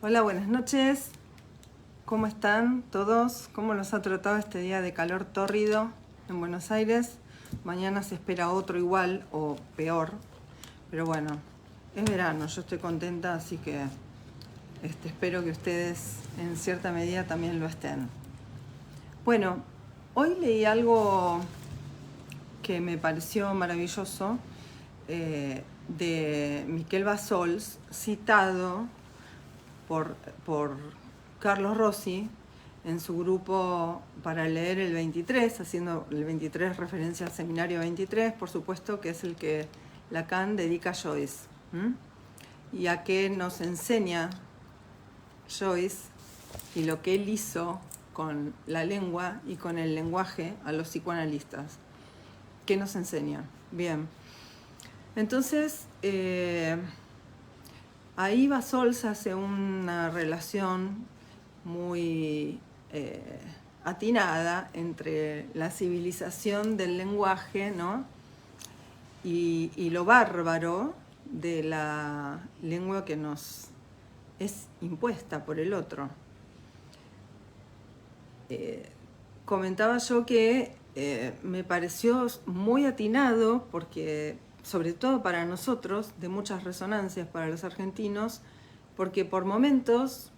Hola, buenas noches. ¿Cómo están todos? ¿Cómo los ha tratado este día de calor tórrido en Buenos Aires? Mañana se espera otro igual o peor. Pero bueno, es verano, yo estoy contenta, así que espero que ustedes en cierta medida también lo estén. Bueno, hoy leí algo que me pareció maravilloso de Miquel Bassols, citado por Carlos Rossi en su grupo para leer el 23, haciendo el 23 referencia al seminario 23, por supuesto, que es el que Lacan dedica a Joyce. Y a qué nos enseña Joyce y lo que él hizo con la lengua y con el lenguaje a los psicoanalistas. ¿Qué nos enseña? Bien. Entonces, ahí Bassols hace una relación muy atinada entre la civilización del lenguaje, ¿no? y lo bárbaro de la lengua que nos es impuesta por el otro. Comentaba yo que me pareció muy atinado porque, sobre todo para nosotros, de muchas resonancias para los argentinos, porque por momentos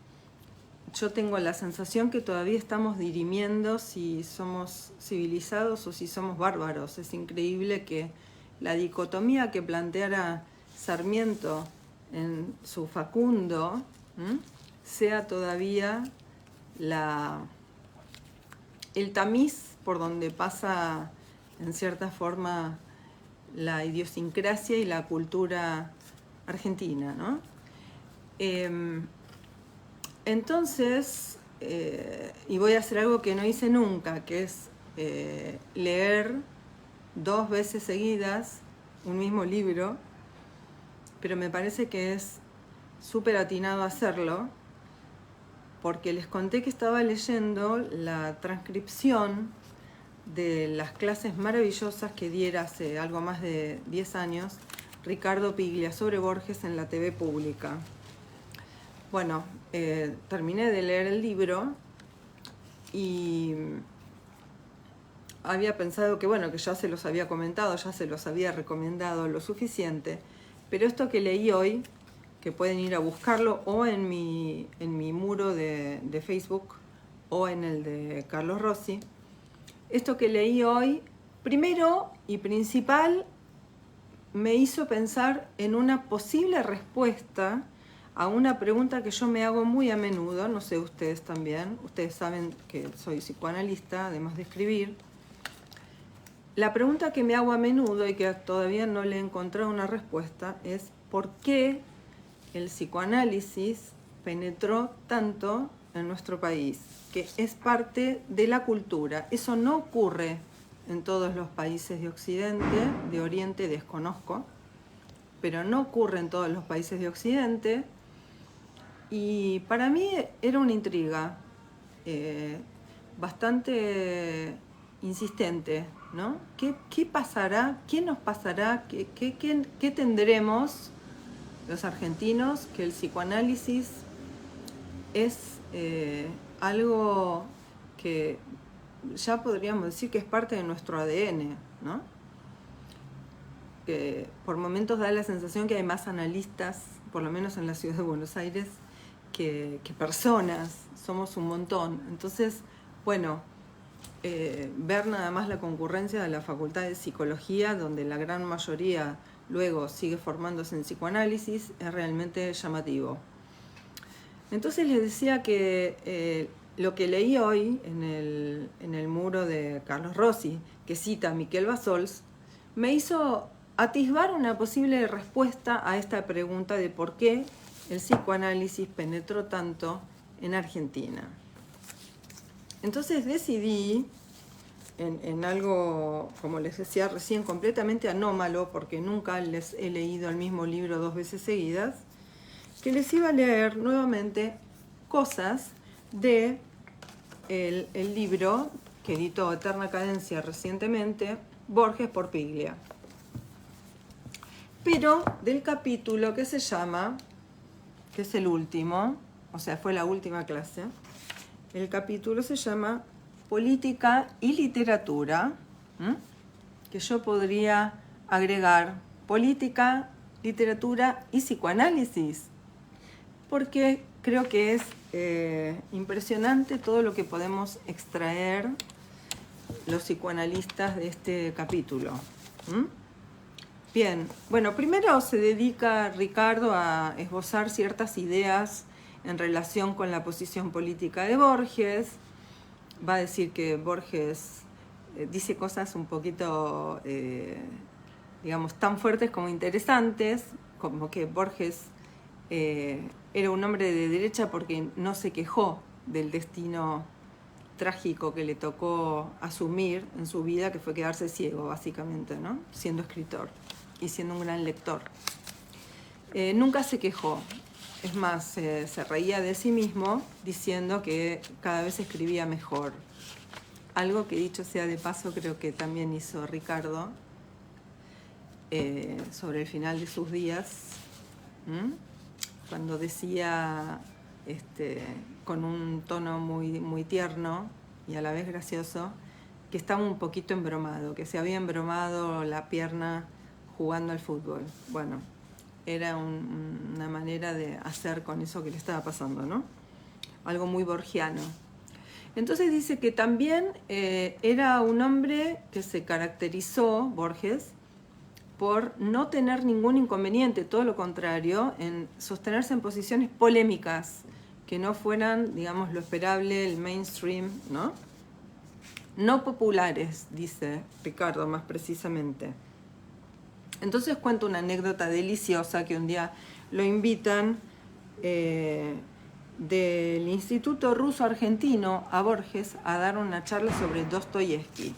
yo tengo la sensación que todavía estamos dirimiendo si somos civilizados o si somos bárbaros. Es increíble que la dicotomía que planteara Sarmiento en su Facundo sea todavía el tamiz por donde pasa en cierta forma la idiosincrasia y la cultura argentina, ¿no? Entonces, y voy a hacer algo que no hice nunca, que es leer 2 veces seguidas un mismo libro, pero me parece que es súper atinado hacerlo, porque les conté que estaba leyendo la transcripción de las clases maravillosas que diera hace algo más de 10 años Ricardo Piglia sobre Borges en la TV pública. Bueno, terminé de leer el libro y había pensado que, bueno, que ya se los había comentado, ya se los había recomendado lo suficiente, pero esto que leí hoy, que pueden ir a buscarlo o en mi muro de Facebook o en el de Carlos Rossi, esto que leí hoy, primero y principal, me hizo pensar en una posible respuesta a una pregunta que yo me hago muy a menudo, no sé ustedes también, ustedes saben que soy psicoanalista, además de escribir. La pregunta que me hago a menudo y que todavía no le he encontrado una respuesta es ¿por qué el psicoanálisis penetró tanto en nuestro país? Que es parte de la cultura. Eso no ocurre en todos los países de Occidente, de Oriente desconozco, pero no ocurre en todos los países de Occidente. Y para mí era una intriga bastante insistente, ¿no? ¿Qué pasará? ¿Qué nos pasará? ¿Qué tendremos los argentinos? Que el psicoanálisis es algo que ya podríamos decir que es parte de nuestro ADN, ¿no? Que por momentos da la sensación que hay más analistas, por lo menos en la ciudad de Buenos Aires, que personas, somos un montón. Entonces, bueno, ver nada más la concurrencia de la Facultad de Psicología, donde la gran mayoría luego sigue formándose en psicoanálisis, es realmente llamativo. Entonces les decía que lo que leí hoy en el muro de Carlos Rossi, que cita a Miquel Bassols, me hizo atisbar una posible respuesta a esta pregunta de por qué el psicoanálisis penetró tanto en Argentina. Entonces decidí, en algo, como les decía recién, completamente anómalo, porque nunca les he leído el mismo libro 2 veces seguidas, que les iba a leer nuevamente cosas de el libro que editó Eterna Cadencia recientemente, Borges por Piglia. Pero del capítulo que se llama, que es el último, o sea, fue la última clase. El capítulo se llama Política y Literatura, que yo podría agregar política, literatura y psicoanálisis, porque creo que es impresionante todo lo que podemos extraer los psicoanalistas de este capítulo. Bien, bueno, primero se dedica Ricardo a esbozar ciertas ideas en relación con la posición política de Borges. Va a decir que Borges dice cosas un poquito, digamos, tan fuertes como interesantes, como que Borges era un hombre de derecha porque no se quejó del destino trágico que le tocó asumir en su vida, que fue quedarse ciego, básicamente, ¿no? Siendo escritor y siendo un gran lector. Nunca se quejó. Es más, se reía de sí mismo diciendo que cada vez escribía mejor. Algo que, dicho sea de paso, creo que también hizo Ricardo sobre el final de sus días, cuando decía con un tono muy tierno y a la vez gracioso, que estaba un poquito embromado, que se había embromado la pierna jugando al fútbol. Bueno, era una manera de hacer con eso que le estaba pasando, ¿no? Algo muy borgiano. Entonces dice que también era un hombre que se caracterizó, Borges, por no tener ningún inconveniente, todo lo contrario, en sostenerse en posiciones polémicas, que no fueran, digamos, lo esperable, el mainstream, ¿no? No populares, dice Ricardo más precisamente. Entonces cuento una anécdota deliciosa que un día lo invitan del Instituto Ruso Argentino a Borges a dar una charla sobre Dostoyevsky.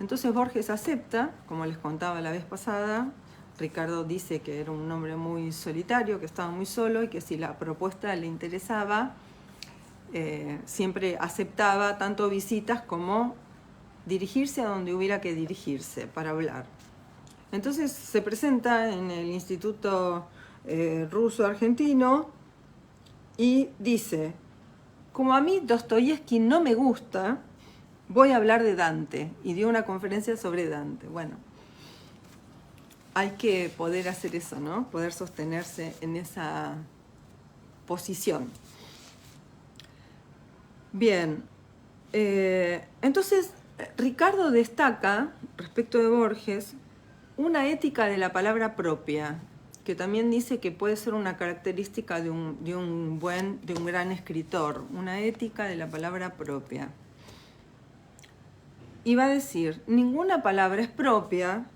Entonces Borges acepta, como les contaba la vez pasada. Ricardo dice que era un hombre muy solitario, que estaba muy solo y que si la propuesta le interesaba, siempre aceptaba tanto visitas como dirigirse a donde hubiera que dirigirse para hablar. Entonces se presenta en el Instituto Ruso Argentino y dice: como a mí Dostoyevsky no me gusta, voy a hablar de Dante, y dio una conferencia sobre Dante. Bueno, hay que poder hacer eso, ¿no? Poder sostenerse en esa posición. Bien, entonces Ricardo destaca, respecto de Borges, una ética de la palabra propia, que también dice que puede ser una característica de un gran escritor, una ética de la palabra propia. Y va a decir, ninguna palabra es propia,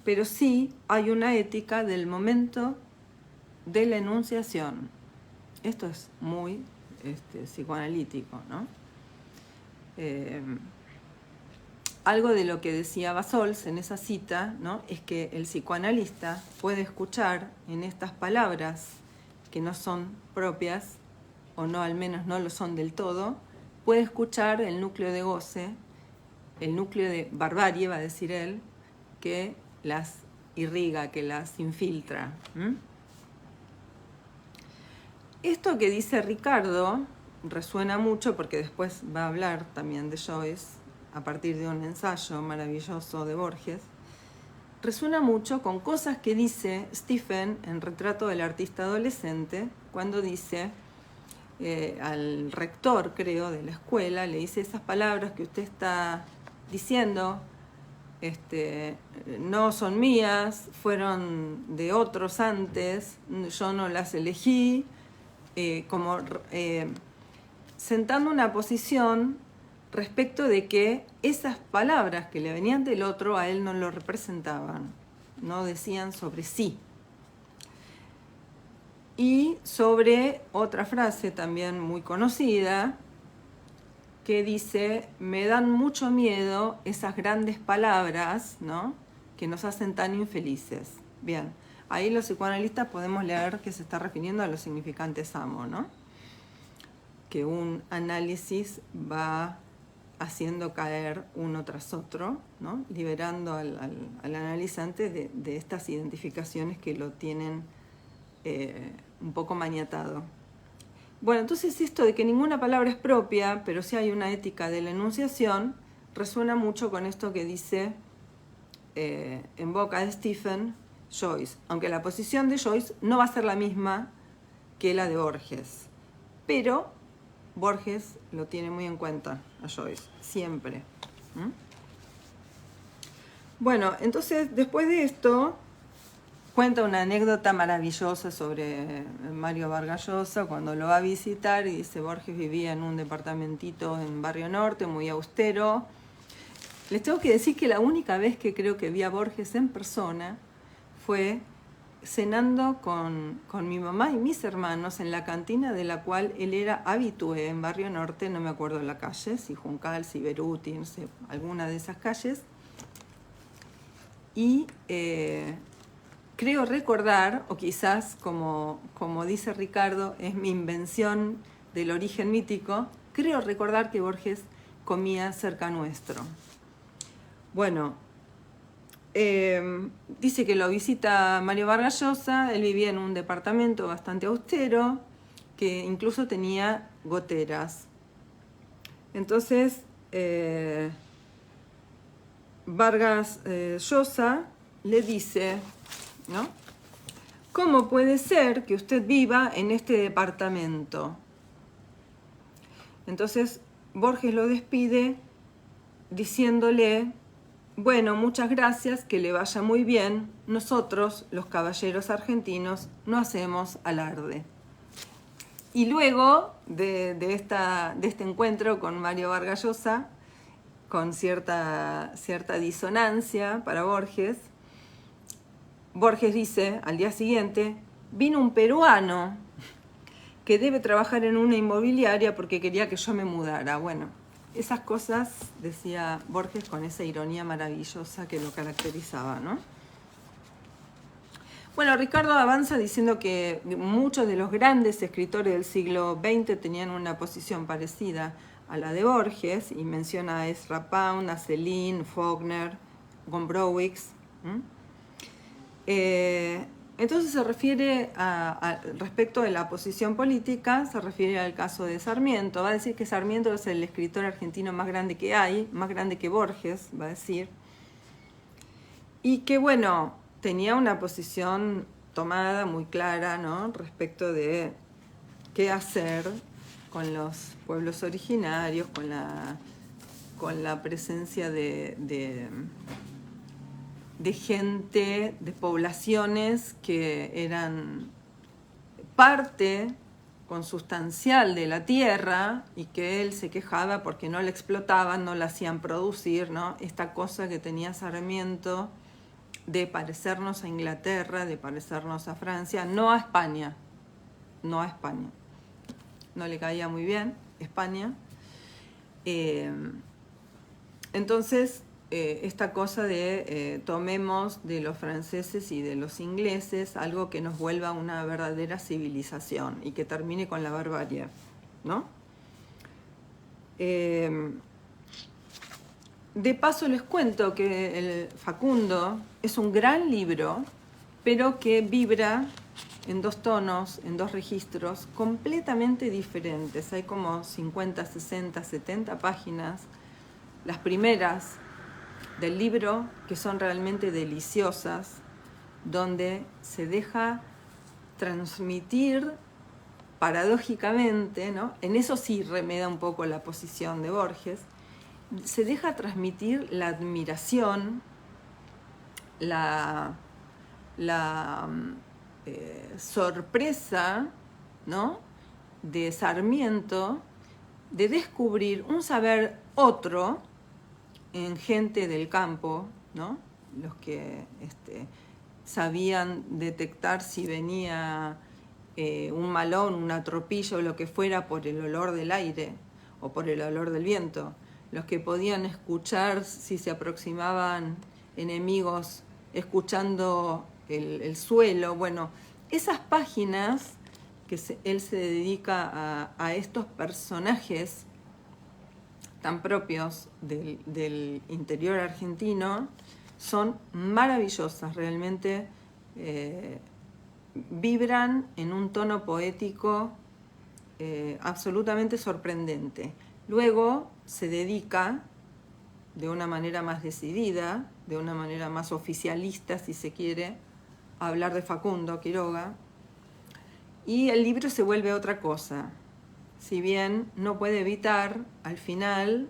pero sí hay una ética del momento de la enunciación. Esto es muy psicoanalítico, ¿no? Algo de lo que decía Basols en esa cita, ¿no? Es que el psicoanalista puede escuchar en estas palabras que no son propias, o no, al menos no lo son del todo, puede escuchar el núcleo de goce, el núcleo de barbarie, va a decir él, que las irriga, que las infiltra. Esto que dice Ricardo resuena mucho porque después va a hablar también de Joyce a partir de un ensayo maravilloso de Borges. Resuena mucho con cosas que dice Stephen en Retrato del artista adolescente, cuando dice al rector, creo, de la escuela, le dice: esas palabras que usted está diciendo no son mías, fueron de otros antes, yo no las elegí, sentando una posición respecto de que esas palabras que le venían del otro a él no lo representaban, no decían sobre sí. Y sobre otra frase también muy conocida, que dice: me dan mucho miedo esas grandes palabras, ¿no?, que nos hacen tan infelices. Bien, ahí los psicoanalistas podemos leer que se está refiriendo a los significantes amo, ¿no?, que un análisis va haciendo caer uno tras otro, ¿no?, liberando al analizante de estas identificaciones que lo tienen un poco maniatado. Bueno, entonces esto de que ninguna palabra es propia, pero sí hay una ética de la enunciación, resuena mucho con esto que dice en boca de Stephen Joyce, aunque la posición de Joyce no va a ser la misma que la de Borges, pero Borges lo tiene muy en cuenta a Joyce, siempre. ¿Mm? Bueno, entonces después de esto cuenta una anécdota maravillosa sobre Mario Vargas Llosa cuando lo va a visitar y dice Borges vivía en un departamentito en Barrio Norte muy austero. Les tengo que decir que la única vez que creo que vi a Borges en persona fue cenando con mi mamá y mis hermanos en la cantina de la cual él era habitué en Barrio Norte, no me acuerdo la calle, si Juncal, si Beruti, no sé, alguna de esas calles. Y creo recordar, o quizás como dice Ricardo, es mi invención del origen mítico, creo recordar que Borges comía cerca nuestro. Bueno, dice que lo visita Mario Vargas Llosa, él vivía en un departamento bastante austero, que incluso tenía goteras. Entonces, Vargas Llosa le dice, ¿no? ¿Cómo puede ser que usted viva en este departamento? Entonces, Borges lo despide diciéndole, bueno, muchas gracias, que le vaya muy bien. Nosotros, los caballeros argentinos, no hacemos alarde. Y luego de este encuentro con Mario Vargas Llosa, con cierta disonancia para Borges, Borges dice al día siguiente, vino un peruano que debe trabajar en una inmobiliaria porque quería que yo me mudara. Bueno, esas cosas decía Borges con esa ironía maravillosa que lo caracterizaba, ¿no? Bueno, Ricardo avanza diciendo que muchos de los grandes escritores del siglo XX tenían una posición parecida a la de Borges y menciona a Ezra Pound, a Céline, Faulkner, Gombrowicz. Entonces se refiere respecto de la posición política, se refiere al caso de Sarmiento. Va a decir que Sarmiento es el escritor argentino más grande que hay, más grande que Borges, va a decir. Y que, bueno, tenía una posición tomada muy clara, ¿no? Respecto de qué hacer con los pueblos originarios, con la presencia de gente, de poblaciones que eran parte consustancial de la tierra y que él se quejaba porque no la explotaban, no la hacían producir, ¿no? Esta cosa que tenía Sarmiento de parecernos a Inglaterra, de parecernos a Francia, no a España, no a España. No le caía muy bien España. Entonces, esta cosa de tomemos de los franceses y de los ingleses algo que nos vuelva una verdadera civilización y que termine con la barbarie, ¿no? De paso les cuento que el Facundo es un gran libro, pero que vibra en dos tonos, en dos registros completamente diferentes. Hay como 50, 60, 70 páginas. Las primeras del libro, que son realmente deliciosas, donde se deja transmitir paradójicamente, ¿no? En eso sí remeda un poco la posición de Borges, se deja transmitir la admiración, la sorpresa, ¿no? De Sarmiento de descubrir un saber otro en gente del campo, ¿no? Los que sabían detectar si venía un malón, un atropillo o lo que fuera por el olor del aire o por el olor del viento, los que podían escuchar si se aproximaban enemigos escuchando el suelo. Bueno, esas páginas que él se dedica a estos personajes tan propios del interior argentino son maravillosas, realmente vibran en un tono poético absolutamente sorprendente. Luego se dedica de una manera más decidida, de una manera más oficialista, si se quiere, a hablar de Facundo Quiroga, y el libro se vuelve otra cosa. Si bien no puede evitar, al final,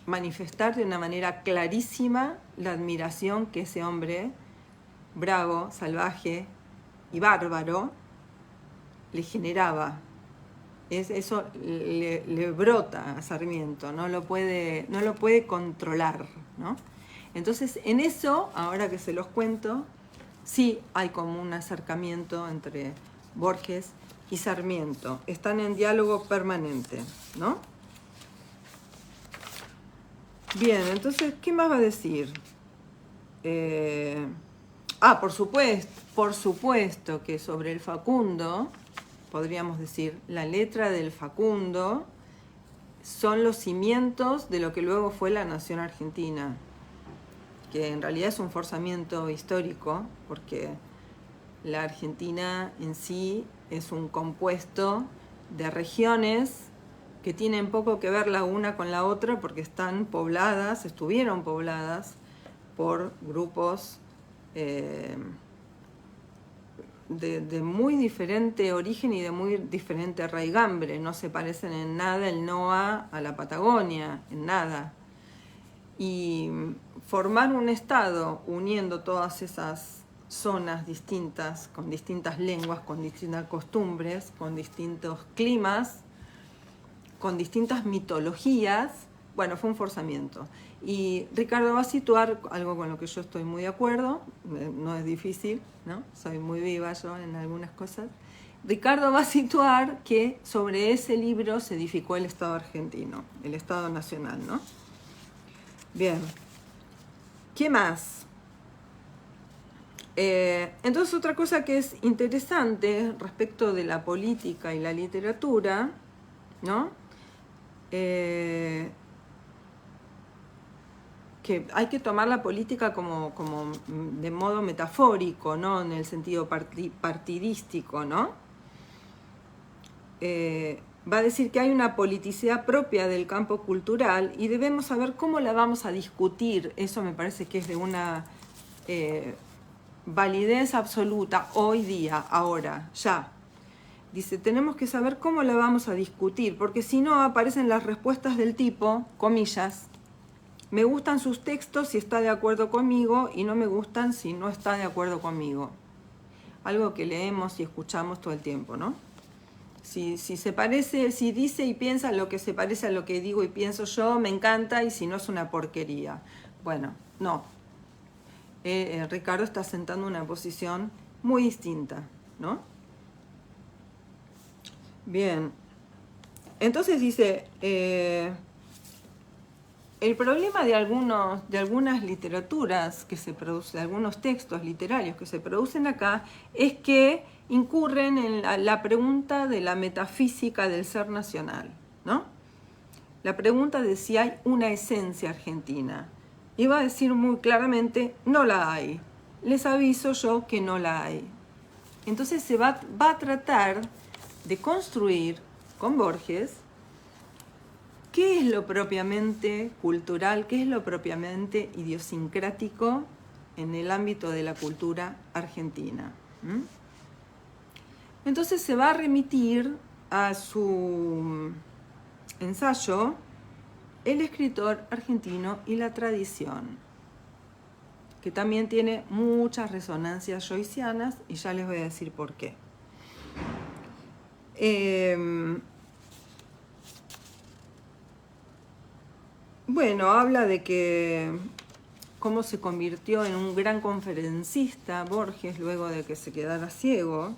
manifestar de una manera clarísima la admiración que ese hombre bravo, salvaje y bárbaro le generaba. Eso le brota a Sarmiento, no lo puede controlar, ¿no? Entonces, en eso, ahora que se los cuento, sí hay como un acercamiento entre Borges y Sarmiento. Están en diálogo permanente, ¿no? Bien, entonces, ¿qué más va a decir? Por supuesto que sobre el Facundo, podríamos decir, la letra del Facundo son los cimientos de lo que luego fue la nación argentina, que en realidad es un forzamiento histórico, porque la Argentina en sí es un compuesto de regiones que tienen poco que ver la una con la otra, porque estuvieron pobladas por grupos de muy diferente origen y de muy diferente raigambre. No se parecen en nada el NOA a la Patagonia, en nada. Y formar un estado uniendo todas esas zonas distintas, con distintas lenguas, con distintas costumbres, con distintos climas, con distintas mitologías, bueno, fue un forzamiento. Y Ricardo va a situar algo con lo que yo estoy muy de acuerdo, no es difícil, ¿no? Soy muy viva yo en algunas cosas. Ricardo va a situar que sobre ese libro se edificó el Estado argentino, el Estado nacional, ¿no? Bien. ¿Qué más? Entonces, otra cosa que es interesante respecto de la política y la literatura, ¿no? Que hay que tomar la política como de modo metafórico, no en el sentido partidístico, ¿no? Va a decir que hay una politicidad propia del campo cultural y debemos saber cómo la vamos a discutir. Eso me parece que es de una validez absoluta hoy día, ahora, ya. Dice, tenemos que saber cómo la vamos a discutir, porque si no aparecen las respuestas del tipo, comillas, me gustan sus textos si está de acuerdo conmigo y no me gustan si no está de acuerdo conmigo. Algo que leemos y escuchamos todo el tiempo, ¿no? Si se parece, si dice y piensa lo que se parece a lo que digo y pienso yo, me encanta, y si no es una porquería. Bueno, no. Ricardo está sentando una posición muy distinta, ¿no? Bien. Entonces dice, el problema de algunas literaturas que se producen, algunos textos literarios que se producen acá, es que incurren en la pregunta de la metafísica del ser nacional, ¿no? La pregunta de si hay una esencia argentina. Y va a decir muy claramente, no la hay. Les aviso yo que no la hay. Entonces se va a tratar de construir con Borges qué es lo propiamente cultural, qué es lo propiamente idiosincrático en el ámbito de la cultura argentina. Entonces se va a remitir a su ensayo El escritor argentino y la tradición, que también tiene muchas resonancias joycianas y ya les voy a decir por qué. Bueno, habla de que cómo se convirtió en un gran conferencista Borges luego de que se quedara ciego,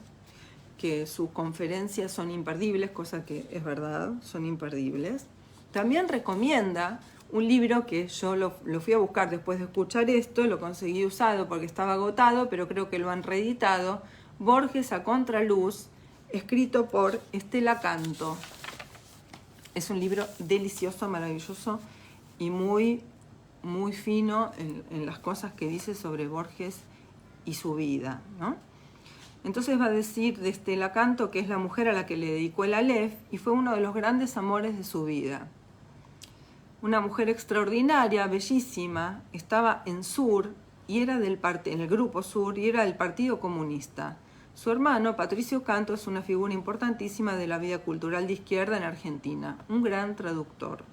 que sus conferencias son imperdibles, cosa que es verdad, son imperdibles. También recomienda un libro que yo lo fui a buscar después de escuchar esto, lo conseguí usado porque estaba agotado, pero creo que lo han reeditado, Borges a contraluz, escrito por Estela Canto. Es un libro delicioso, maravilloso y muy, muy fino en las cosas que dice sobre Borges y su vida, ¿no? Entonces va a decir de Stella Canto que es la mujer a la que le dedicó el Aleph y fue uno de los grandes amores de su vida. Una mujer extraordinaria, bellísima, estaba en Sur y era en el grupo Sur y era del Partido Comunista. Su hermano, Patricio Canto, es una figura importantísima de la vida cultural de izquierda en Argentina, un gran traductor.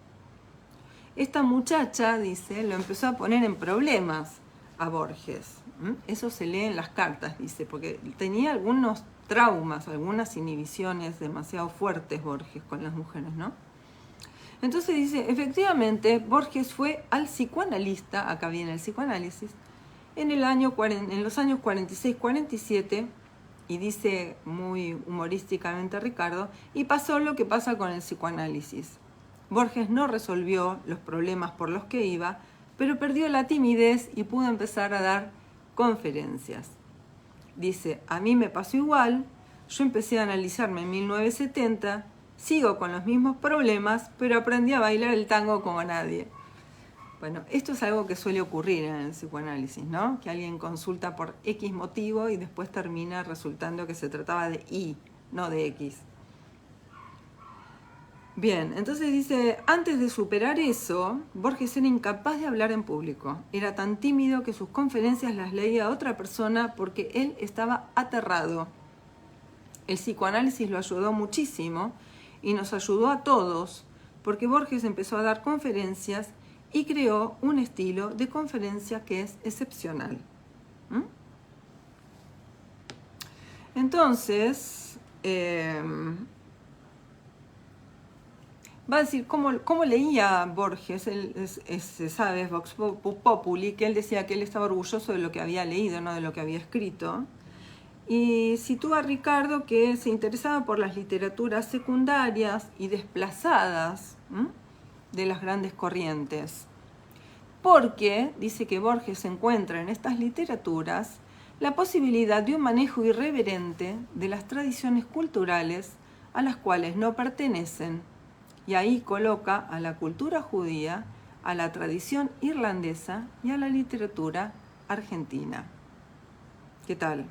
Esta muchacha, dice, lo empezó a poner en problemas a Borges. Eso se lee en las cartas, dice, porque tenía algunos traumas, algunas inhibiciones demasiado fuertes Borges con las mujeres, ¿no? Entonces dice, efectivamente, Borges fue al psicoanalista, acá viene el psicoanálisis, en los años 46-47, y dice muy humorísticamente Ricardo, y pasó lo que pasa con el psicoanálisis. Borges no resolvió los problemas por los que iba, pero perdió la timidez y pudo empezar a dar conferencias. Dice, a mí me pasó igual, yo empecé a analizarme en 1970, sigo con los mismos problemas, pero aprendí a bailar el tango como nadie. Bueno, esto es algo que suele ocurrir en el psicoanálisis, ¿no? Que alguien consulta por X motivo y después termina resultando que se trataba de Y, no de X. Bien, entonces dice, antes de superar eso, Borges era incapaz de hablar en público. Era tan tímido que sus conferencias las leía otra persona porque él estaba aterrado. El psicoanálisis lo ayudó muchísimo y nos ayudó a todos, porque Borges empezó a dar conferencias y creó un estilo de conferencia que es excepcional. Entonces, va a decir cómo leía Borges. Se sabe, es Vox Populi, que él decía que él estaba orgulloso de lo que había leído, no de lo que había escrito. Y sitúa a Ricardo que se interesaba por las literaturas secundarias y desplazadas de las grandes corrientes. Porque dice que Borges encuentra en estas literaturas la posibilidad de un manejo irreverente de las tradiciones culturales a las cuales no pertenecen. Y ahí coloca a la cultura judía, a la tradición irlandesa y a la literatura argentina. ¿Qué tal?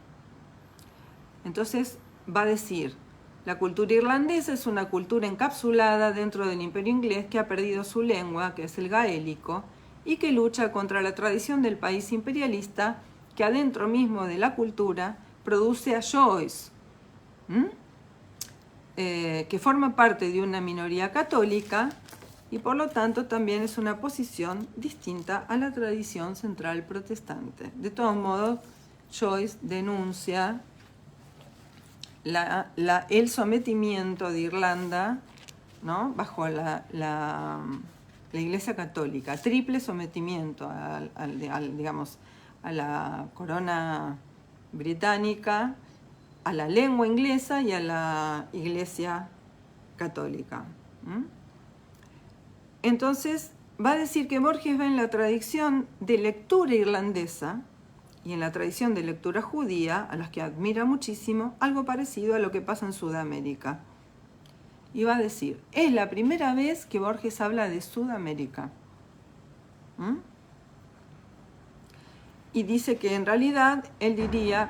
Entonces va a decir, la cultura irlandesa es una cultura encapsulada dentro del imperio inglés que ha perdido su lengua, que es el gaélico, y que lucha contra la tradición del país imperialista que adentro mismo de la cultura produce a Joyce, que forma parte de una minoría católica y por lo tanto también es una posición distinta a la tradición central protestante. De todos modos, Joyce denuncia el sometimiento de Irlanda, ¿no? Bajo la Iglesia Católica, triple sometimiento digamos, a la corona británica, a la lengua inglesa y a la Iglesia Católica. Entonces, va a decir que Borges va en la tradición de lectura irlandesa y en la tradición de lectura judía, a las que admira muchísimo, algo parecido a lo que pasa en Sudamérica. Y va a decir, es la primera vez que Borges habla de Sudamérica. Y dice que en realidad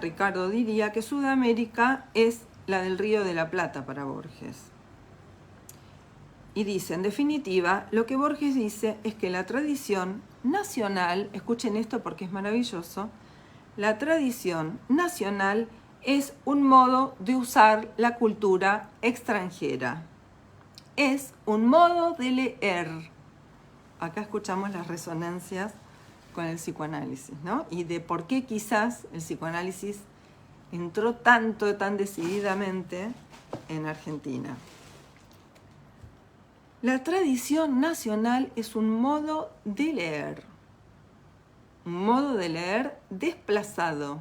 Ricardo diría que Sudamérica es la del Río de la Plata para Borges. Y dice, en definitiva, lo que Borges dice es que la tradición nacional, escuchen esto porque es maravilloso, la tradición nacional es un modo de usar la cultura extranjera. Es un modo de leer. Acá escuchamos las resonancias con el psicoanálisis, ¿no? Y de por qué quizás el psicoanálisis entró tan decididamente en Argentina. La tradición nacional es un modo de leer. Un modo de leer desplazado.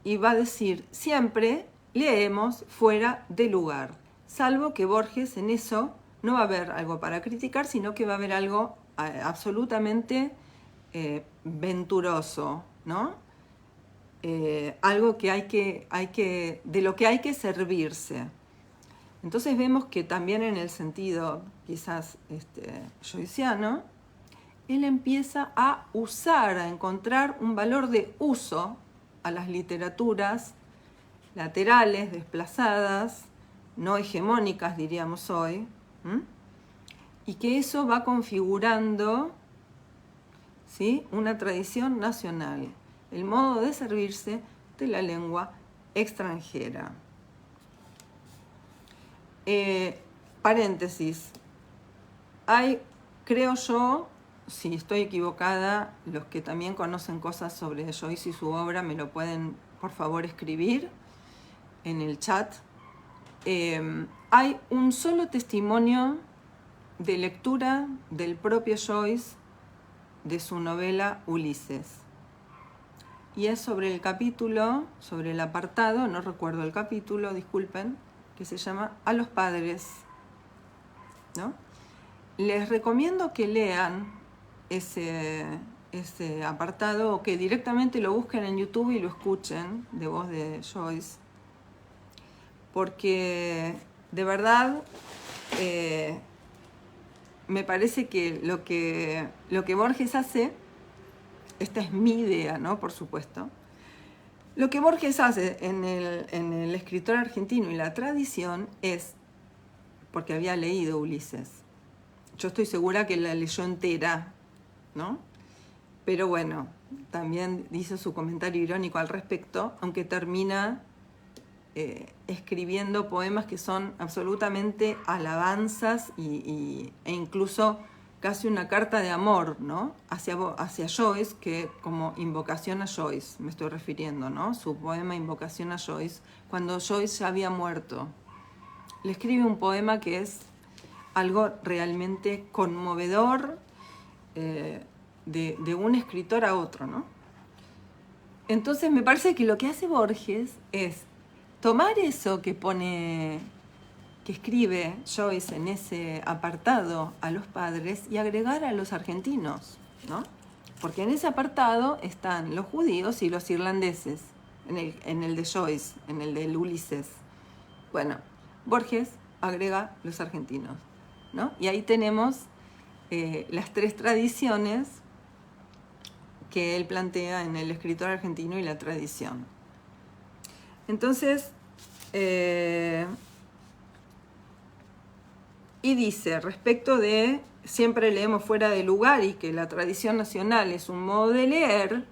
Y va a decir, siempre leemos fuera de lugar, salvo que Borges en eso no va a haber algo para criticar, sino que va a haber algo absolutamente venturoso, ¿no? Algo que de lo que hay que servirse. Entonces vemos que también en el sentido quizás joyciano, él empieza a usar, a encontrar un valor de uso a las literaturas laterales, desplazadas, no hegemónicas, diríamos hoy, y que eso va configurando, ¿sí?, una tradición nacional, el modo de servirse de la lengua extranjera. Paréntesis. Hay, creo yo, si estoy equivocada, los que también conocen cosas sobre Joyce y su obra me lo pueden, por favor, escribir en el chat. Hay un solo testimonio de lectura del propio Joyce de su novela Ulises. Y es sobre el capítulo, sobre el apartado, no recuerdo el capítulo, disculpen, que se llama A los padres, ¿no? Les recomiendo que lean ese apartado o que directamente lo busquen en YouTube y lo escuchen de voz de Joyce, porque de verdad me parece que lo que Borges hace, esta es mi idea, ¿no?, por supuesto, lo que Borges hace en el escritor argentino y la tradición es, porque había leído Ulises, yo estoy segura que la leyó entera, ¿no? Pero bueno, también hizo su comentario irónico al respecto, aunque termina escribiendo poemas que son absolutamente alabanzas e incluso casi una carta de amor, ¿no?, hacia Joyce, que como invocación a Joyce me estoy refiriendo, ¿no?, su poema Invocación a Joyce, cuando Joyce ya había muerto. Le escribe un poema que es algo realmente conmovedor, de un escritor a otro, ¿no? Entonces me parece que lo que hace Borges es tomar eso que escribe Joyce en ese apartado a los padres y agregar a los argentinos, ¿no? Porque en ese apartado están los judíos y los irlandeses, en el de Joyce, en el del Ulises. Bueno, Borges agrega los argentinos, ¿no? Y ahí tenemos las tres tradiciones que él plantea en el escritor argentino y la tradición. Entonces, y dice, respecto de siempre leemos fuera de lugar y que la tradición nacional es un modo de leer,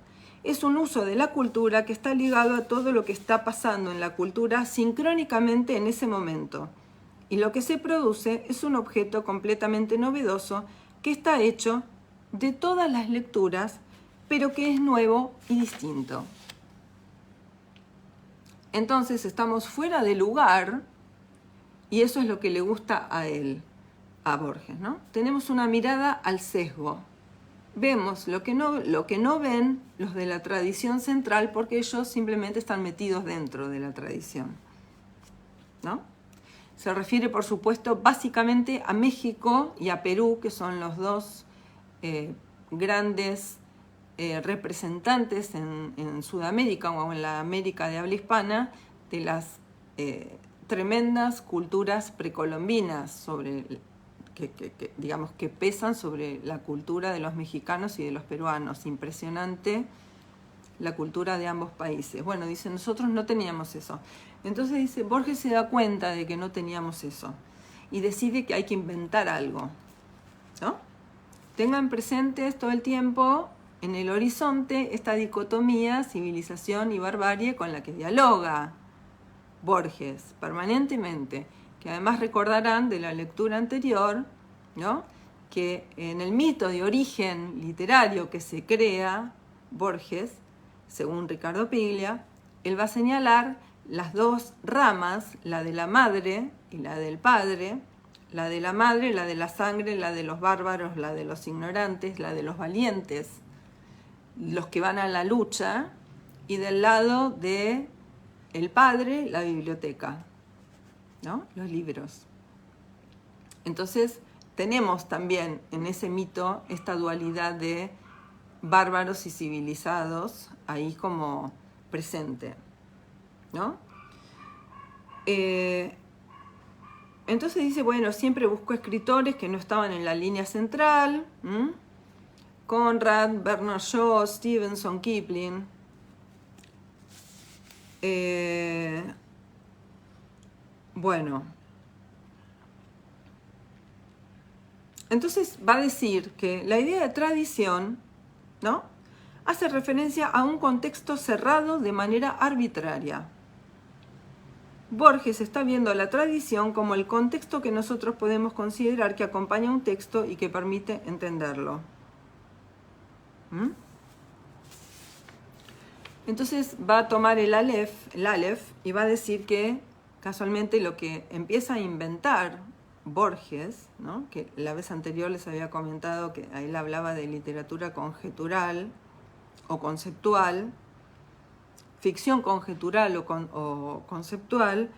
es un uso de la cultura que está ligado a todo lo que está pasando en la cultura sincrónicamente en ese momento. Y lo que se produce es un objeto completamente novedoso que está hecho de todas las lecturas, pero que es nuevo y distinto. Entonces estamos fuera de lugar y eso es lo que le gusta a él, a Borges, ¿no? Tenemos una mirada al sesgo. Vemos lo que no ven los de la tradición central porque ellos simplemente están metidos dentro de la tradición, ¿no? Se refiere, por supuesto, básicamente a México y a Perú, que son los dos grandes representantes en Sudamérica o en la América de habla hispana de las tremendas culturas precolombinas que pesan sobre la cultura de los mexicanos y de los peruanos. Impresionante la cultura de ambos países. Bueno, dice, nosotros no teníamos eso. Entonces dice, Borges se da cuenta de que no teníamos eso y decide que hay que inventar algo, ¿no? Tengan presentes todo el tiempo en el horizonte esta dicotomía civilización y barbarie con la que dialoga Borges permanentemente, que además recordarán de la lectura anterior, ¿no?, que en el mito de origen literario que se crea Borges, según Ricardo Piglia, él va a señalar las dos ramas, la de la madre y la del padre, la de la madre, la de la sangre, la de los bárbaros, la de los ignorantes, la de los valientes, los que van a la lucha, y del lado de el padre, la biblioteca, ¿no?, los libros. Entonces tenemos también en ese mito esta dualidad de bárbaros y civilizados ahí como presente, ¿no? Entonces dice, bueno, siempre buscó escritores que no estaban en la línea central, Conrad, Bernard Shaw, Stevenson, Kipling. Bueno, entonces va a decir que la idea de tradición, ¿no?, hace referencia a un contexto cerrado de manera arbitraria. Borges está viendo la tradición como el contexto que nosotros podemos considerar que acompaña un texto y que permite entenderlo. Entonces va a tomar el Aleph, y va a decir que casualmente lo que empieza a inventar Borges, ¿no?, que la vez anterior les había comentado que él hablaba de literatura conjetural o conceptual, ficción conjetural o conceptual,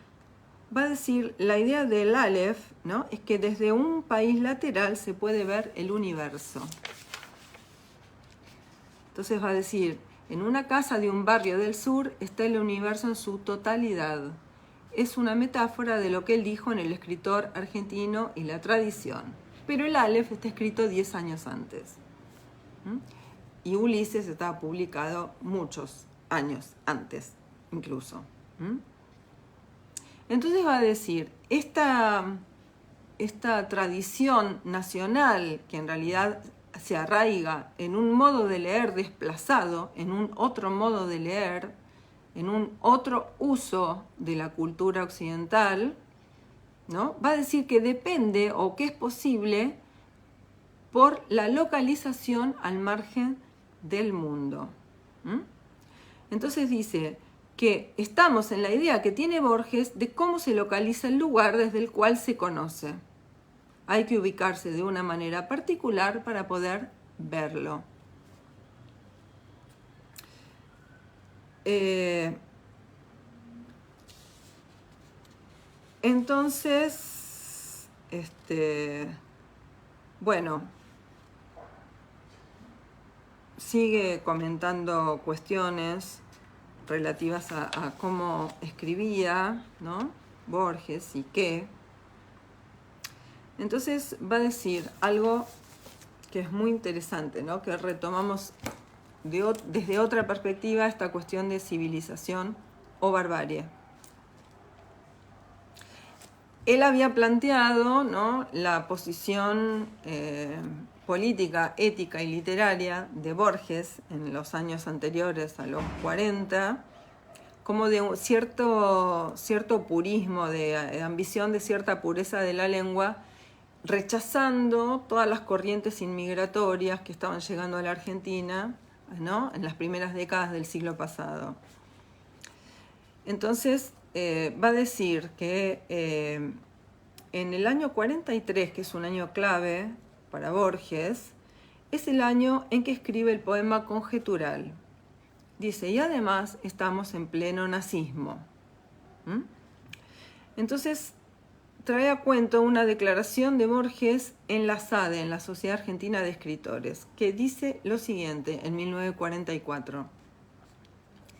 va a decir, la idea del Aleph, ¿no?, es que desde un país lateral se puede ver el universo. Entonces va a decir, en una casa de un barrio del sur está el universo en su totalidad. Es una metáfora de lo que él dijo en El escritor argentino y la tradición. Pero el Aleph está escrito 10 años antes. Y Ulises estaba publicado muchos años antes, incluso. Entonces va a decir, esta tradición nacional, que en realidad se arraiga en un modo de leer desplazado, en un otro modo de leer, en un otro uso de la cultura occidental, ¿no?, va a decir que depende o que es posible por la localización al margen del mundo. Entonces dice que estamos en la idea que tiene Borges de cómo se localiza el lugar desde el cual se conoce. Hay que ubicarse de una manera particular para poder verlo. Entonces, bueno, sigue comentando cuestiones relativas a cómo escribía, ¿no?, Borges y qué. Entonces va a decir algo que es muy interesante, ¿no?, que retomamos desde otra perspectiva esta cuestión de civilización o barbarie. Él había planteado, ¿no?, la posición política, ética y literaria de Borges en los años anteriores a los 40, como de un cierto purismo, de ambición de cierta pureza de la lengua, rechazando todas las corrientes inmigratorias que estaban llegando a la Argentina, ¿no?, en las primeras décadas del siglo pasado. Entonces, va a decir que en el año 43, que es un año clave para Borges, es el año en que escribe el poema Conjetural. Dice, y además estamos en pleno nazismo. Entonces, trae a cuento una declaración de Borges en la SADE, en la Sociedad Argentina de Escritores, que dice lo siguiente, en 1944.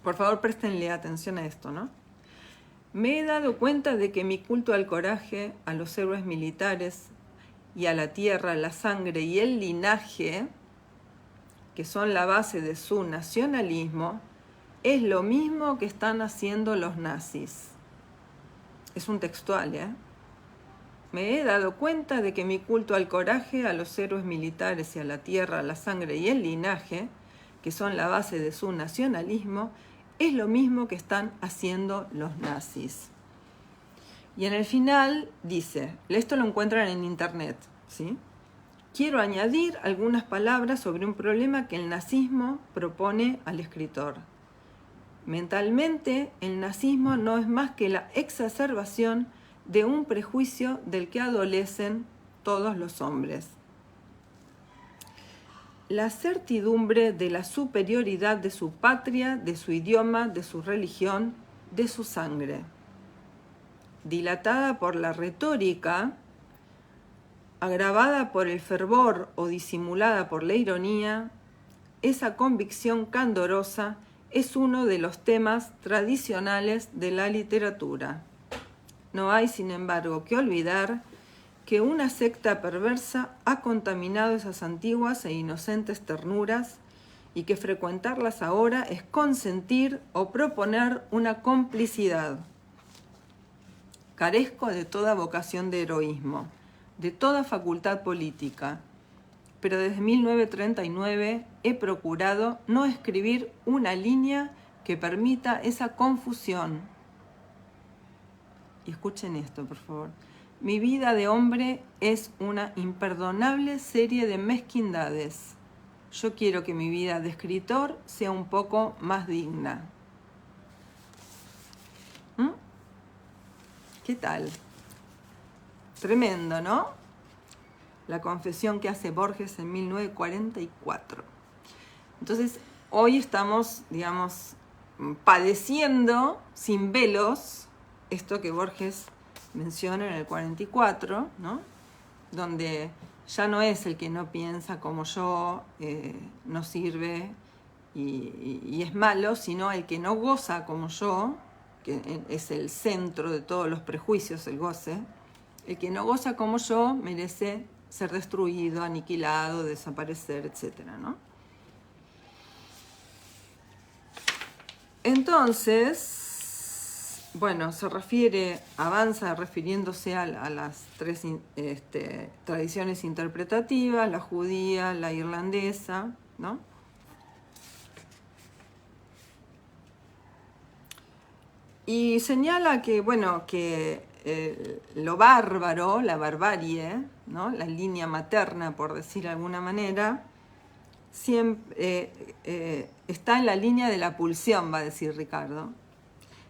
Por favor, préstenle atención a esto, ¿no? Me he dado cuenta de que mi culto al coraje, a los héroes militares y a la tierra, la sangre y el linaje, que son la base de su nacionalismo, es lo mismo que están haciendo los nazis. Es un textual, ¿eh? Me he dado cuenta de que mi culto al coraje, a los héroes militares y a la tierra, la sangre y el linaje, que son la base de su nacionalismo, es lo mismo que están haciendo los nazis. Y en el final dice, esto lo encuentran en internet, ¿sí? Quiero añadir algunas palabras sobre un problema que el nazismo propone al escritor. Mentalmente, el nazismo no es más que la exacerbación de un prejuicio del que adolecen todos los hombres. La certidumbre de la superioridad de su patria, de su idioma, de su religión, de su sangre. Dilatada por la retórica, agravada por el fervor o disimulada por la ironía, esa convicción candorosa es uno de los temas tradicionales de la literatura. No hay, sin embargo, que olvidar que una secta perversa ha contaminado esas antiguas e inocentes ternuras y que frecuentarlas ahora es consentir o proponer una complicidad. Carezco de toda vocación de heroísmo, de toda facultad política, pero desde 1939 he procurado no escribir una línea que permita esa confusión. Y escuchen esto, por favor. Mi vida de hombre es una imperdonable serie de mezquindades. Yo quiero que mi vida de escritor sea un poco más digna. ¿Mm? ¿Qué tal? Tremendo, ¿no? La confesión que hace Borges en 1944. Entonces, hoy estamos, digamos, padeciendo sin velos esto que Borges menciona en el 44, ¿no? Donde ya no es el que no piensa como yo, no sirve y es malo, sino el que no goza como yo, que es el centro de todos los prejuicios, el goce. El que no goza como yo merece ser destruido, aniquilado, desaparecer, etc., ¿no? Entonces, bueno, avanza refiriéndose a las tres tradiciones interpretativas, la judía, la irlandesa, ¿no? Y señala que, bueno, que lo bárbaro, la barbarie, ¿no? La línea materna, por decir de alguna manera, siempre está en la línea de la pulsión, va a decir Ricardo.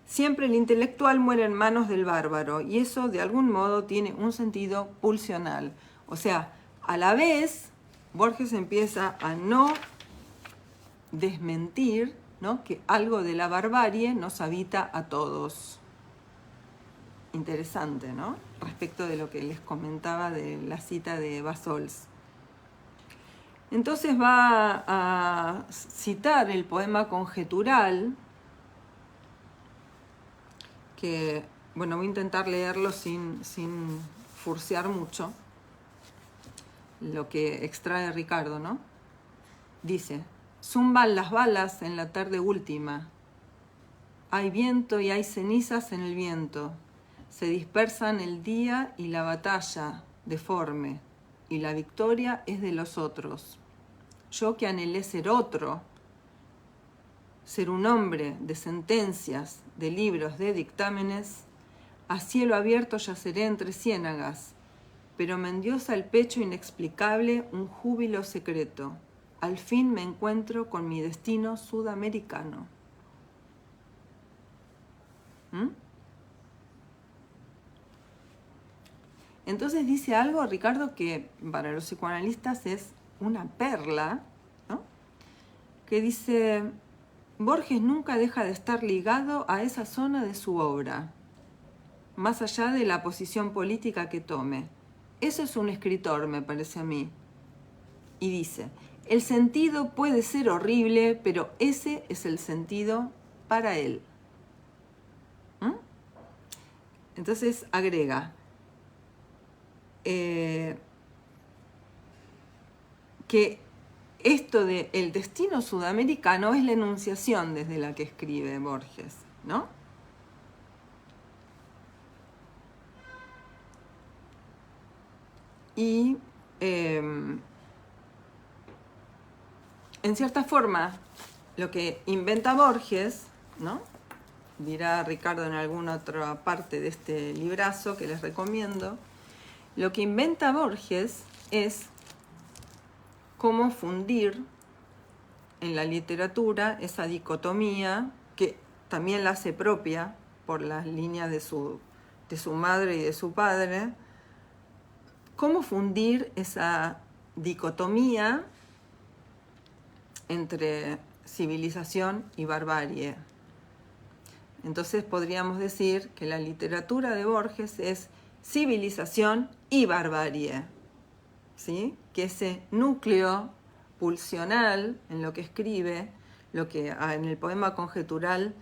Siempre el intelectual muere en manos del bárbaro y eso de algún modo tiene un sentido pulsional. O sea, a la vez Borges empieza a no desmentir, ¿no?, que algo de la barbarie nos habita a todos. Interesante, ¿no? Respecto de lo que les comentaba de la cita de Bassols. Entonces va a citar el poema Conjetural, que, bueno, voy a intentar leerlo sin furciar mucho, lo que extrae Ricardo, ¿no? Dice: zumban las balas en la tarde última, hay viento y hay cenizas en el viento, se dispersan el día y la batalla deforme, y la victoria es de los otros. Yo que anhelé ser otro, ser un hombre de sentencias, de libros, de dictámenes, a cielo abierto yaceré entre ciénagas, pero me endiosa el pecho inexplicable un júbilo secreto. Al fin me encuentro con mi destino sudamericano. ¿Mm? Entonces dice algo, Ricardo, que para los psicoanalistas es una perla, ¿no? Que dice: Borges nunca deja de estar ligado a esa zona de su obra, más allá de la posición política que tome. Eso es un escritor, me parece a mí. Y dice: el sentido puede ser horrible, pero ese es el sentido para él. ¿Mm? Entonces agrega que esto de el destino sudamericano es la enunciación desde la que escribe Borges, ¿no? Y en cierta forma, lo que inventa Borges, ¿no?, dirá Ricardo en alguna otra parte de este librazo que les recomiendo, lo que inventa Borges es cómo fundir en la literatura esa dicotomía que también la hace propia por las líneas de su madre y de su padre, cómo fundir esa dicotomía entre civilización y barbarie. Entonces podríamos decir que la literatura de Borges es civilización y barbarie, ¿sí? Que ese núcleo pulsional en lo que escribe, lo que en el poema Conjetural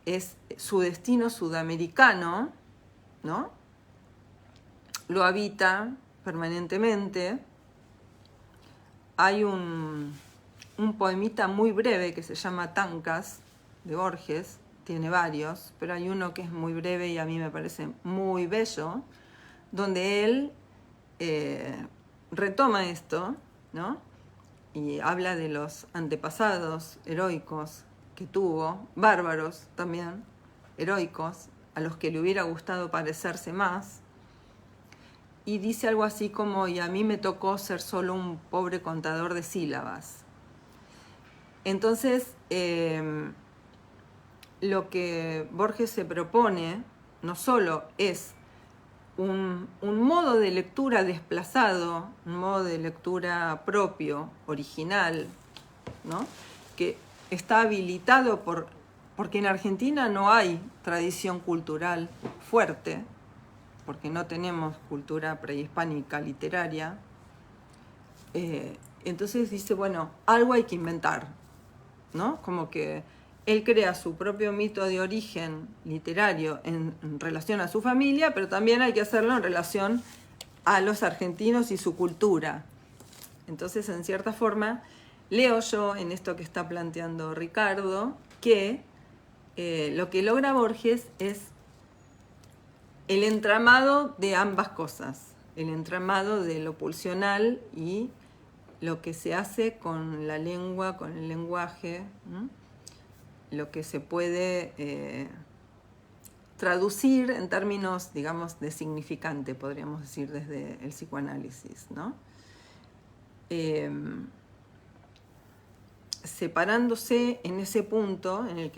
es su destino sudamericano, ¿no?, lo habita permanentemente. Hay un poemita muy breve que se llama Tancas, de Borges, tiene varios, pero hay uno que es muy breve y a mí me parece muy bello, donde él retoma esto, ¿no? Y habla de los antepasados heroicos que tuvo, bárbaros también, heroicos, a los que le hubiera gustado parecerse más, y dice algo así como: y a mí me tocó ser solo un pobre contador de sílabas. Entonces, lo que Borges se propone no solo es un modo de lectura desplazado, un modo de lectura propio, original, ¿no? Que está habilitado porque en Argentina no hay tradición cultural fuerte, porque no tenemos cultura prehispánica literaria. Entonces dice, bueno, algo hay que inventar, ¿no? Como que él crea su propio mito de origen literario en relación a su familia, pero también hay que hacerlo en relación a los argentinos y su cultura. Entonces, en cierta forma, leo yo en esto que está planteando Ricardo que lo que logra Borges es el entramado de ambas cosas, el entramado de lo pulsional y lo que se hace con la lengua, con el lenguaje, ¿no? Lo que se puede traducir en términos, digamos, de significante, podríamos decir, desde el psicoanálisis, ¿no? Separándose en ese punto, en el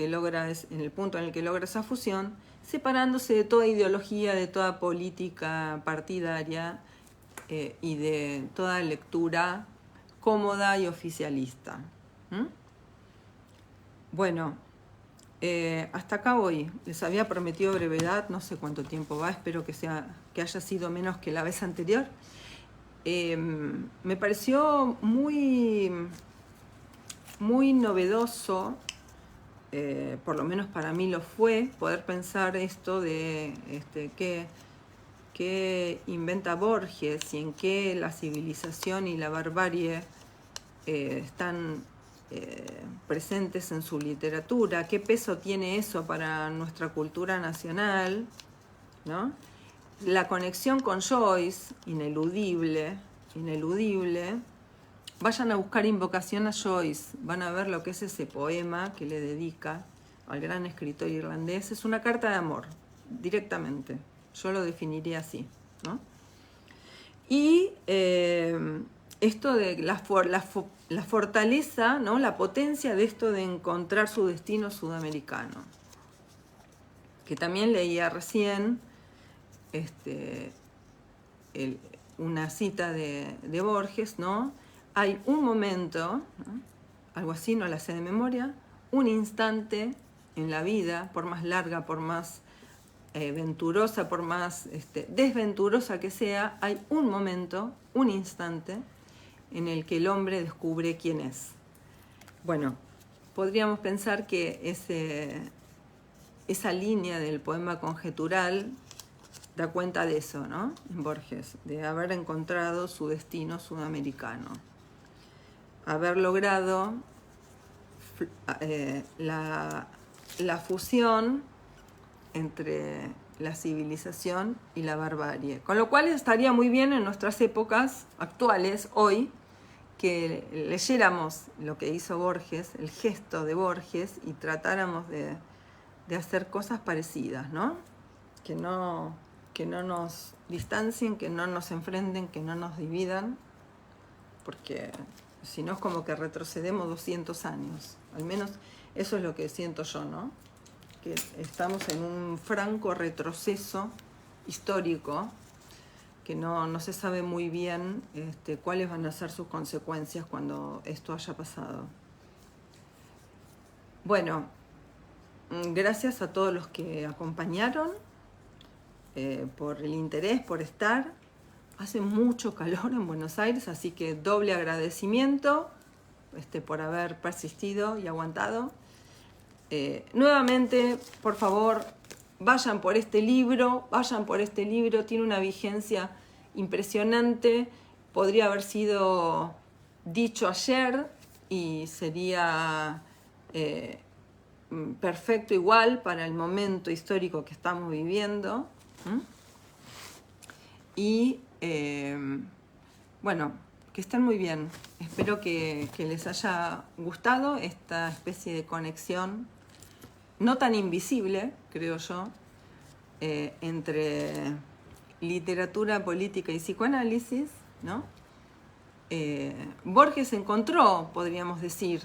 punto en el que logra esa fusión, separándose de toda ideología, de toda política partidaria y de toda lectura cómoda y oficialista. Bueno, hasta acá voy. Les había prometido brevedad, no sé cuánto tiempo va, espero que haya sido menos que la vez anterior. Me pareció muy novedoso, por lo menos para mí lo fue, poder pensar esto de qué inventa Borges y en qué la civilización y la barbarie están presentes en su literatura, qué peso tiene eso para nuestra cultura nacional, ¿no? La conexión con Joyce, ineludible. Vayan a buscar Invocación a Joyce, van a ver lo que es ese poema que le dedica al gran escritor irlandés. Es una carta de amor, directamente. Yo lo definiría así, ¿no? Y esto de la fortaleza, ¿no? La potencia de esto de encontrar su destino sudamericano, que también leía recién una cita de Borges, ¿no? Hay un momento, ¿no? Algo así, no la sé de memoria, un instante en la vida, por más larga, por más venturosa, por más desventurosa que sea, hay un momento, un instante en el que el hombre descubre quién es. Bueno, podríamos pensar que esa línea del poema conjetural da cuenta de eso, ¿no? En Borges, de haber encontrado su destino sudamericano, haber logrado la fusión entre la civilización y la barbarie. Con lo cual estaría muy bien en nuestras épocas actuales, hoy, que leyéramos lo que hizo Borges, el gesto de Borges, y tratáramos de hacer cosas parecidas, ¿no? Que no nos distancien, que no nos enfrenten, que no nos dividan, porque si no es como que retrocedemos 200 años. Al menos eso es lo que siento yo, ¿no? Que estamos en un franco retroceso histórico, que no se sabe muy bien cuáles van a ser sus consecuencias cuando esto haya pasado. Bueno, gracias a todos los que acompañaron, por el interés, por estar. Hace mucho calor en Buenos Aires, así que doble agradecimiento por haber persistido y aguantado. Nuevamente, por favor, vayan por este libro, tiene una vigencia impresionante, podría haber sido dicho ayer y sería perfecto igual para el momento histórico que estamos viviendo. Y bueno, que estén muy bien. Espero que les haya gustado esta especie de conexión, no tan invisible, creo yo, entre literatura, política y psicoanálisis, ¿no? Borges encontró, podríamos decir,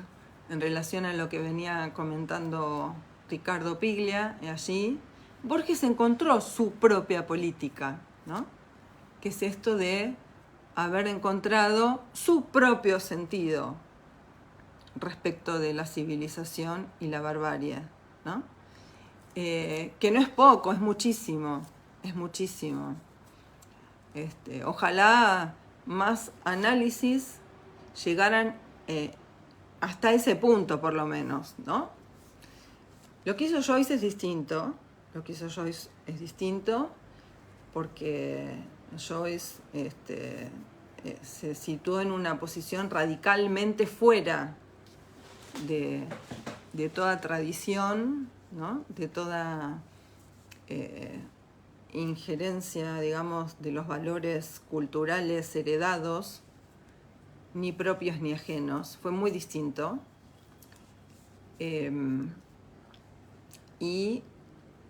en relación a lo que venía comentando Ricardo Piglia allí, Borges encontró su propia política, ¿no? Que es esto de haber encontrado su propio sentido respecto de la civilización y la barbarie, ¿no? Que no es poco, es muchísimo, es muchísimo. Ojalá más análisis llegaran hasta ese punto, por lo menos, ¿no? Lo que hizo Joyce es distinto, porque Joyce se situó en una posición radicalmente fuera de toda tradición, ¿no? De toda injerencia, digamos, de los valores culturales heredados, ni propios ni ajenos. Fue muy distinto. Y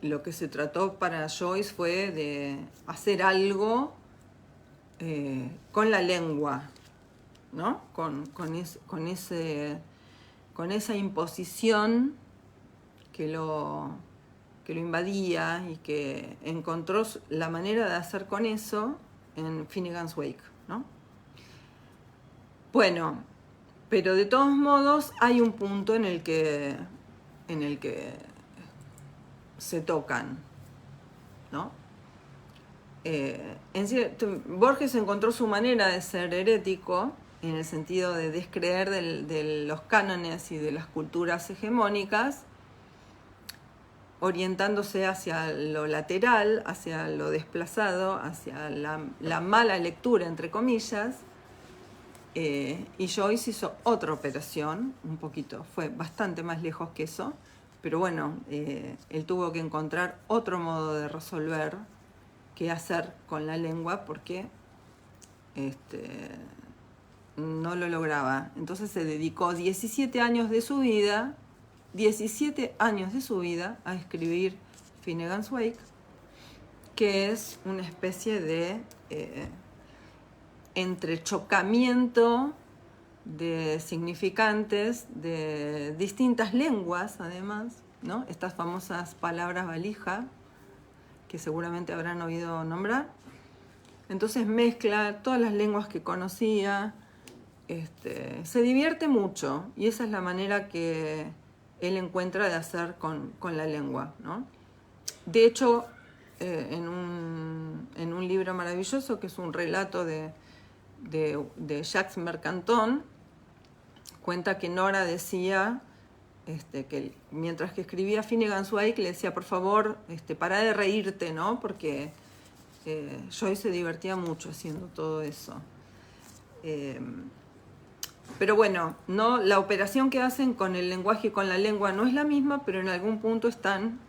lo que se trató para Joyce fue de hacer algo con la lengua, ¿no? Con esa imposición que lo invadía y que encontró la manera de hacer con eso en Finnegan's Wake, ¿no? Bueno, pero de todos modos hay un punto en el que se tocan, ¿no? Borges encontró su manera de ser herético en el sentido de descreer de los cánones y de las culturas hegemónicas, orientándose hacia lo lateral, hacia lo desplazado, hacia la mala lectura, entre comillas, y Joyce hizo otra operación, un poquito, fue bastante más lejos que eso, pero bueno, él tuvo que encontrar otro modo de resolver qué hacer con la lengua porque no lo lograba. Entonces se dedicó 17 años de su vida a escribir Finnegan's Wake, que es una especie de entrechocamiento de significantes de distintas lenguas, además, ¿no? Estas famosas palabras valija, que seguramente habrán oído nombrar. Entonces mezcla todas las lenguas que conocía, se divierte mucho, y esa es la manera que él encuentra de hacer con la lengua, ¿no? De hecho, en un libro maravilloso, que es un relato de Jacques Mercanton, cuenta que Nora decía que mientras que escribía Finnegan's Wake le decía, por favor, para de reírte, ¿no? Porque Joyce se divertía mucho haciendo todo eso. Pero bueno, no, la operación que hacen con el lenguaje y con la lengua no es la misma, pero en algún punto están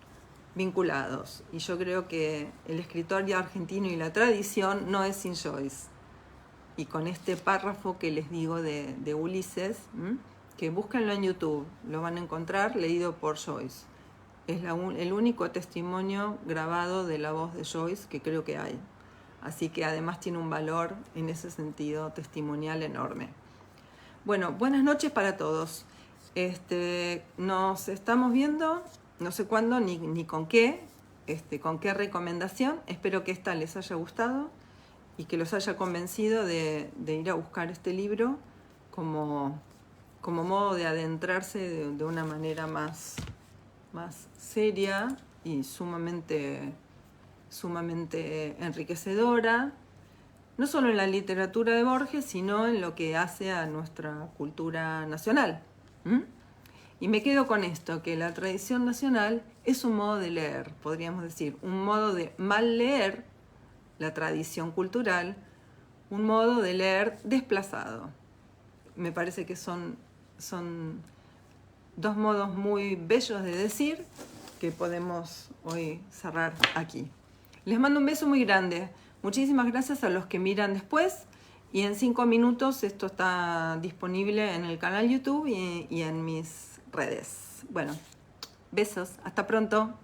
vinculados. Y yo creo que el escritor ya argentino y la tradición no es sin Joyce. Y con este párrafo que les digo de Ulises, que búsquenlo en YouTube, lo van a encontrar, leído por Joyce. Es el único testimonio grabado de la voz de Joyce que creo que hay. Así que además tiene un valor en ese sentido testimonial enorme. Bueno, buenas noches para todos. Nos estamos viendo, no sé cuándo ni con qué recomendación. Espero que esta les haya gustado y que los haya convencido de ir a buscar este libro como modo de adentrarse de una manera más seria y sumamente enriquecedora, no solo en la literatura de Borges, sino en lo que hace a nuestra cultura nacional. Y me quedo con esto, que la tradición nacional es un modo de leer, podríamos decir, un modo de mal leer, la tradición cultural, un modo de leer desplazado. Me parece que son dos modos muy bellos de decir que podemos hoy cerrar aquí. Les mando un beso muy grande. Muchísimas gracias a los que miran después. Y en 5 minutos esto está disponible en el canal YouTube y en mis redes. Bueno, besos. Hasta pronto.